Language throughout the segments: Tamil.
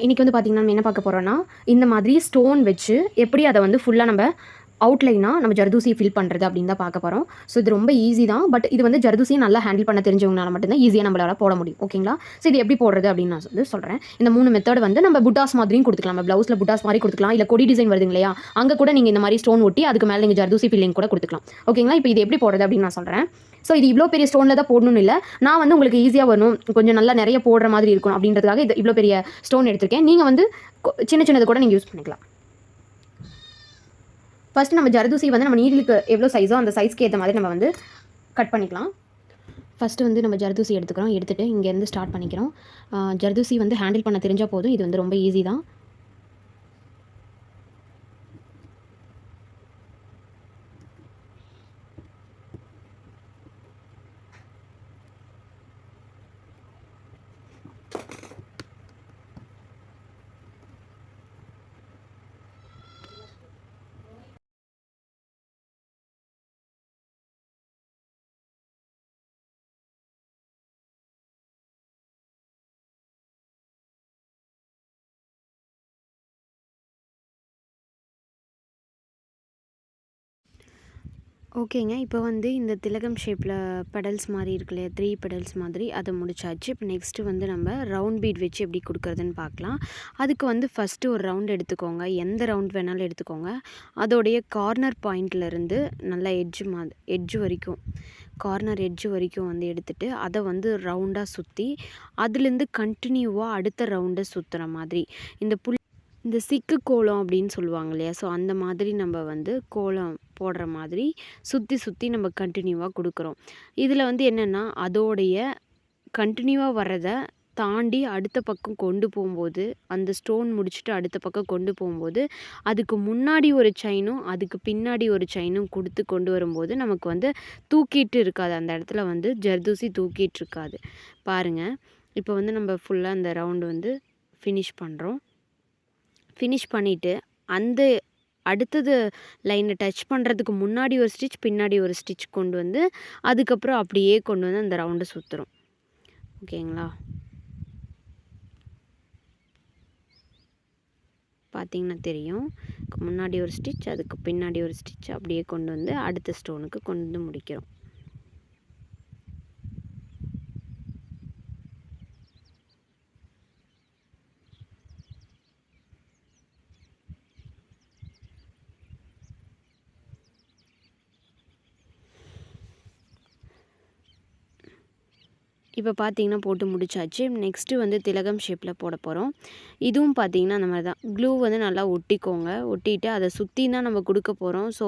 இன்றைக்கி வந்து பார்த்திங்கன்னா நம்ம என்ன பார்க்க போகிறோன்னா, இந்த மாதிரி ஸ்டோன் வச்சு எப்படி அதை வந்து ஃபுல்லாக நம்ம அவுட்லைனாக நம்ம ஜர்தூசி ஃபில் பண்ணுறது அப்படின்னு தான் பார்க்க போகிறோம். ஸோ இது ரொம்ப ஈஸி தான். பட் இது வந்து ஜர்தூசியை நல்லா ஹேண்டில் பண்ண தெரிஞ்சவங்களால மட்டும்தான் ஈஸியாக நம்மளால் போட முடியும். ஓகேங்களா? ஸோ இது எப்படி போடுறது அப்படின்னு நான் வந்து சொல்கிறேன். இந்த 3 மெத்தட் வந்து நம்ம புட்டாஸ் மாதிரியும் கொடுத்துக்கலாம். நம்ம ப்ளவுஸில் புட்டாஸ் மாதிரி கொடுத்துக்கலாம். இல்லை கொடி டிசைன் வருதுங்க இல்லையா, அங்கே கூட நீங்கள் இந்த மாதிரி ஸ்டோன் ஒட்டி அதுக்கு மேலே நீங்கள் ஜர்தூசி ஃபில்லிங் கூட கொடுத்துக்கலாம். ஓகேங்களா? இப்போ இது எப்படி போடுறது அப்படின்னு நான் சொல்கிறேன். ஸோ இது இவ்வளோ பெரிய ஸ்டோனில் தான் போடணும்னு இல்லை. நான் வந்து உங்களுக்கு ஈஸியாக வரணும், கொஞ்சம் நல்லா நிறைய போடுற மாதிரி இருக்கும் அப்படின்றதுக்காக இது இவ்வளோ பெரிய ஸ்டோன் எடுத்திருக்கேன். நீங்கள் வந்து சின்ன சின்னது கூட நீங்கள் யூஸ் பண்ணிக்கலாம். ஃபஸ்ட்டு நம்ம ஜர்தூசி வந்து நம்ம நீடிலுக்கு எவ்வளோ சைஸோ அந்த சைஸ்க்கு ஏற்ற மாதிரி நம்ம வந்து கட் பண்ணிக்கலாம். ஃபஸ்ட்டு வந்து நம்ம ஜர்தூசி எடுத்துக்கிறோம். எடுத்துகிட்டு இங்கேருந்து ஸ்டார்ட் பண்ணிக்கிறோம். ஜர்தூசி வந்து ஹேண்டில் பண்ண தெரிஞ்சால் போதும். இது வந்து ரொம்ப ஈஸி தான். ஓகேங்க. இப்போ வந்து இந்த திலகம் ஷேப்பில் பெடல்ஸ் மாதிரி இருக்கு இல்லையா, 3 பெடல்ஸ் மாதிரி அதை முடிச்சாச்சு. இப்போ நெக்ஸ்ட்டு வந்து நம்ம ரவுண்ட் பீட் வச்சு எப்படி கொடுக்குறதுன்னு பார்க்கலாம். அதுக்கு வந்து ஃபஸ்ட்டு ஒரு ரவுண்ட் எடுத்துக்கோங்க. எந்த ரவுண்ட் வேணாலும் எடுத்துக்கோங்க. அதோடைய கார்னர் பாயிண்ட்லேருந்து நல்லா எட்ஜ் வரைக்கும், கார்னர் எட்ஜ் வரைக்கும் வந்து எடுத்துகிட்டு அதை வந்து ரவுண்டாக சுற்றி அதுலேருந்து கண்டினியூவாக அடுத்த ரவுண்டை சுற்றுற மாதிரி இந்த சிக்கு கோலம் அப்படின்னு சொல்லுவாங்க இல்லையா, ஸோ அந்த மாதிரி நம்ம வந்து கோலம் போடுற மாதிரி சுற்றி நம்ம கண்டினியூவாக கொடுக்குறோம். இதில் வந்து என்னென்னா, அதோடைய கண்டினியூவாக வர்றதை தாண்டி அடுத்த பக்கம் கொண்டு போகும்போது, அந்த ஸ்டோன் முடிச்சுட்டு அடுத்த பக்கம் கொண்டு போகும்போது, அதுக்கு முன்னாடி ஒரு செயினும் அதுக்கு பின்னாடி ஒரு செயினும் கொடுத்து கொண்டு வரும்போது நமக்கு வந்து தூக்கிட்டு இருக்காது. அந்த இடத்துல வந்து ஜர்தூசி தூக்கிட்டு இருக்காது. பாருங்கள், இப்போ வந்து நம்ம ஃபுல்லாக அந்த ரவுண்டு வந்து ஃபினிஷ் பண்ணுறோம். ஃபினிஷ் பண்ணிவிட்டு அந்த அடுத்தது லைனை டச் பண்ணுறதுக்கு முன்னாடி ஒரு ஸ்டிச், பின்னாடி ஒரு ஸ்டிச் கொண்டு வந்து அதுக்கப்புறம் அப்படியே கொண்டு வந்து அந்த ரவுண்டை சுற்றுறோம். ஓகேங்களா? பார்த்திங்கன்னா தெரியும். முன்னாடி ஒரு ஸ்டிச், அதுக்கு பின்னாடி ஒரு ஸ்டிச், அப்படியே கொண்டு வந்து அடுத்த ஸ்டோனுக்கு கொண்டு வந்து முடிக்கிறோம். இப்போ பார்த்தீங்கன்னா போட்டு முடிச்சாச்சு. நெக்ஸ்ட்டு வந்து திலகம் ஷேப்பில் போட போகிறோம். இதுவும் பார்த்தீங்கன்னா அந்த மாதிரி தான். க்ளூ வந்து நல்லா ஒட்டிக்கோங்க. ஒட்டிட்டு அதை சுற்றி தான் நம்ம கொடுக்க போகிறோம். ஸோ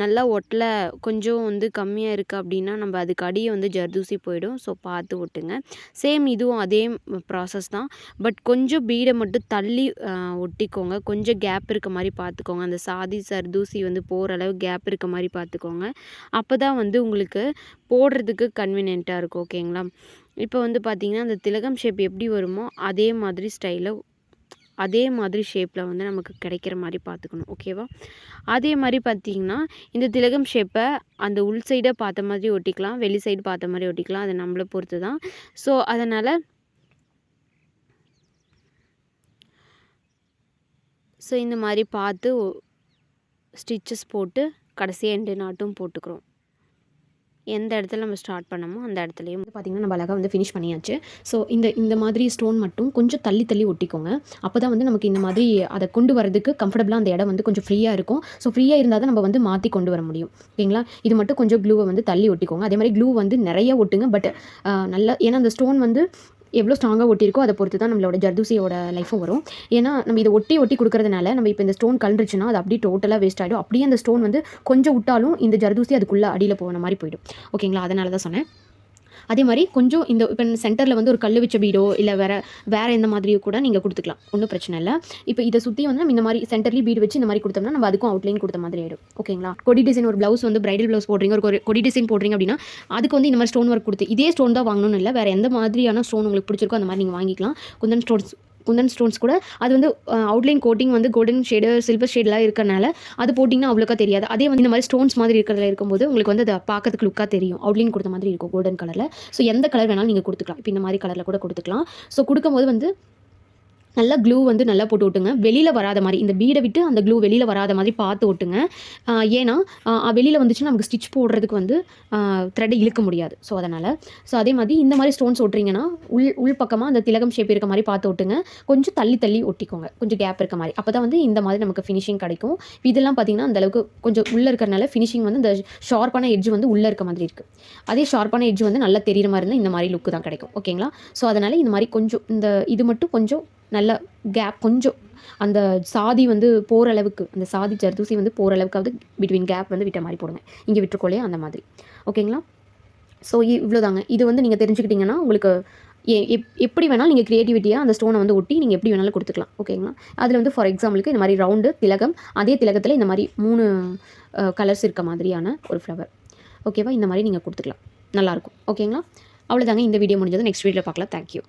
நல்லா ஒட்டலை, கொஞ்சம் வந்து கம்மியாக இருக்குது அப்படின்னா நம்ம அதுக்கு அடியே வந்து ஜர்தூசி போயிடும். ஸோ பார்த்து ஒட்டுங்க. சேம் இதுவும் அதே ப்ராசஸ் தான். பட் கொஞ்சம் பீடை மட்டும் தள்ளி ஒட்டிக்கோங்க. கொஞ்சம் கேப் இருக்க மாதிரி பார்த்துக்கோங்க. அந்த சாதி ஜர்தூசி வந்து போகிற அளவு கேப் இருக்க மாதிரி பார்த்துக்கோங்க. அப்போ தான் வந்து உங்களுக்கு போடுறதுக்கு கன்வீனியண்ட்டாக இருக்கும். ஓகேங்களா? இப்போ வந்து பார்த்திங்கன்னா அந்த திலகம் ஷேப் எப்படி வருமோ அதே மாதிரி ஸ்டைலில், அதே மாதிரி ஷேப்பில் வந்து நமக்கு கிடைக்கிற மாதிரி பார்த்துக்கணும். ஓகேவா? அதே மாதிரி பார்த்திங்கன்னா இந்த திலகம் ஷேப்பை அந்த உள் சைடை பார்த்த மாதிரி ஒட்டிக்கலாம், வெளி சைடு பார்த்த மாதிரி ஒட்டிக்கலாம். அது நம்மளை பொறுத்து தான். ஸோ அதனால் இந்த மாதிரி பார்த்து ஸ்டிச்சஸ் போட்டு கடைசியாக எண்டு நாட்டும் போட்டுக்கிறோம். எந்த இடத்துல நம்ம ஸ்டார்ட் பண்ணமோ அந்த இடத்துலையே வந்து பார்த்திங்கன்னா நம்ம அழகாக வந்து ஃபினிஷ் பண்ணியாச்சு. ஸோ இந்த மாதிரி ஸ்டோன் மட்டும் கொஞ்சம் தள்ளி ஒட்டிக்கோங்க. அப்போ தான் வந்து நமக்கு இந்த மாதிரி அதை கொண்டு வரதுக்கு கம்ஃபர்டபுளாக அந்த இடம் வந்து கொஞ்சம் ஃப்ரீயாக இருக்கும். ஸோ ஃப்ரீயாக இருந்தால் தான் நம்ம வந்து மாற்றி கொண்டு வர முடியும். ஓகேங்களா? இது மட்டும் கொஞ்சம் க்ளூவை வந்து தள்ளி ஒட்டிக்கோங்க. அதே மாதிரி க்ளூ வந்து நிறைய ஒட்டுங்க. பட் நல்லா, ஏன்னா அந்த ஸ்டோன் வந்து எவ்வளோ ஸ்ட்ராங்காக ஒட்டியிருக்கோ அதை பொறுத்து தான் நம்மளோட ஜர்தூசியோட லைஃபும் வரும். ஏன்னா நம்ம இதை ஒட்டி கொடுக்கறதுனால நம்ம இப்போ இந்த ஸ்டோன் கலந்துருச்சுன்னா அது அப்படியே டோட்டலாக வேஸ்ட் ஆகிடும். அப்படியே அந்த ஸ்டோன் வந்து கொஞ்சம் விட்டாலும் இந்த ஜர்தூசி அதுக்குள்ளே அடியில் போன மாதிரி போயிடும். ஓகேங்களா? அதனால தான் சொன்னேன். அதே மாதிரி கொஞ்சம் இந்த இப்போ சென்டரில் வந்து ஒரு கல் வச்ச பீடோ இல்லை வேறு எந்த மாதிரியோ கூட நீங்கள் கொடுத்துக்கலாம். ஒன்றும் பிரச்சனை இல்லை. இப்போ இதை சுற்றி வந்து நம்ம இந்த மாதிரி சென்டர்லேயும் பீடு வச்சு இந்த மாதிரி கொடுத்தோம்னா நம்ம அதுக்கும் அவுட்லைன் கொடுத்த மாதிரி ஆகிடும். ஓகேங்களா? கொடி டிசைன் ஒரு ப்ளவுஸ் வந்து பிரைடல் ப்ளவுஸ் போடுறீங்க, ஒரு கொடி டிசைன் போடுறீங்க அப்படின்னா அதுக்கு வந்து இந்த மாதிரி ஸ்டோன் ஒர்க் கொடுத்து இதே ஸ்டோன் தான் வாங்கணும்னு இல்லை, வேறு எந்த மாதிரியான ஸ்டோன் உங்களுக்கு பிடிச்சிருக்கோ அந்த மாதிரி நீங்கள் வாங்கிக்கலாம். குந்தன் ஸ்டோன்ஸ் கூட அது வந்து அவுட்லைன் கோட்டிங் வந்து கோல்டன் ஷேடு, சில்வர் ஷேட்லாம் இருக்கறனால அது போட்டிங்கன்னா அவ்வளோக்கா தெரியாது. அதே வந்து இந்த மாதிரி ஸ்டோன்ஸ் மாதிரி இருக்கிறதுல இருக்கும்போது உங்களுக்கு வந்து அதை பார்க்கறதுக்கு லுக்காக தெரியும். அவுட்லைன் கொடுத்த மாதிரி இருக்கும் கோல்டன் கலரில். ஸோ எந்த கலர் வேணாலும் நீங்கள் கொடுத்துக்கலாம். இப்போ இந்த மாதிரி கலரில் கூட கொடுத்துக்கலாம். ஸோ கொடுக்கும்போது வந்து நல்லா க்ளூ வந்து நல்லா போட்டு ஒட்டுங்க. வெளியில் வராத மாதிரி, இந்த பீடை விட்டு அந்த க்ளூ வெளியில் வராத மாதிரி பார்த்து ஒட்டுங்க. ஏன்னா வெளியில் வந்துச்சுன்னா நமக்கு ஸ்டிச் போடுறதுக்கு வந்து த்ரெட்டை இழுக்க முடியாது. ஸோ அதனால் அதே மாதிரி இந்த மாதிரி ஸ்டோன்ஸ் ஒட்டுறீங்கன்னா உள் பக்கமாக அந்த திலகம் ஷேப் இருக்க மாதிரி பார்த்து ஒட்டுங்க. கொஞ்சம் தள்ளி தள்ளி ஒட்டிக்கோங்க, கொஞ்சம் கேப் இருக்க மாதிரி. அப்போ தான் வந்து இந்த மாதிரி நமக்கு ஃபினிஷிங் கிடைக்கும். இதெல்லாம் பார்த்திங்கன்னா அந்தளவுக்கு கொஞ்சம் உள்ளே இருக்கிறனால ஃபினிஷிங் வந்து இந்த ஷார்ப்பான எட்ஜ் வந்து உள்ளே இருக்க மாதிரி இருக்குது. அதே ஷார்ப்பான எட்ஜ் வந்து நல்லா தெரிகிற மாதிரி இருந்தால் இந்த மாதிரி லுக்கு தான் கிடைக்கும். ஓகேங்களா? ஸோ அதனால் இந்த மாதிரி கொஞ்சம் இது மட்டும் கொஞ்சம் நல்ல கேப், கொஞ்சம் அந்த சாதி வந்து போகிற அளவுக்கு, அந்த சாதி ஜர்தூசி வந்து போகிற அளவுக்காவது பிட்வீன் கேப் வந்து விட்ட மாதிரி போடுங்க. இங்கே விட்டுருக்கோலையே அந்த மாதிரி. ஓகேங்களா? ஸோ இவ்வளோதாங்க. இது வந்து நீங்கள் தெரிஞ்சுக்கிட்டிங்கன்னா உங்களுக்கு எப்படி வேணாலும் நீங்கள் க்ரியேட்டிவிட்டியாக அந்த ஸ்டோனை வந்து ஒட்டி நீங்கள் எப்படி வேணாலும் கொடுத்துக்கலாம். ஓகேங்களா? அதில் வந்து ஃபார் எக்ஸாம்பிளுக்கு இந்த மாதிரி ரவுண்டு திலகம், அதே திலகத்தில் இந்த மாதிரி 3 கலர்ஸ் இருக்க மாதிரியான ஒரு ஃப்ளவர். ஓகேவா? இந்த மாதிரி நீங்கள் கொடுத்துக்கலாம். நல்லாயிருக்கும். ஓகேங்களா? அவ்வளோதாங்க. இந்த வீடியோ முடிஞ்சது. நெக்ஸ்ட் வீடியோவில் பார்க்கலாம். தேங்க்யூ.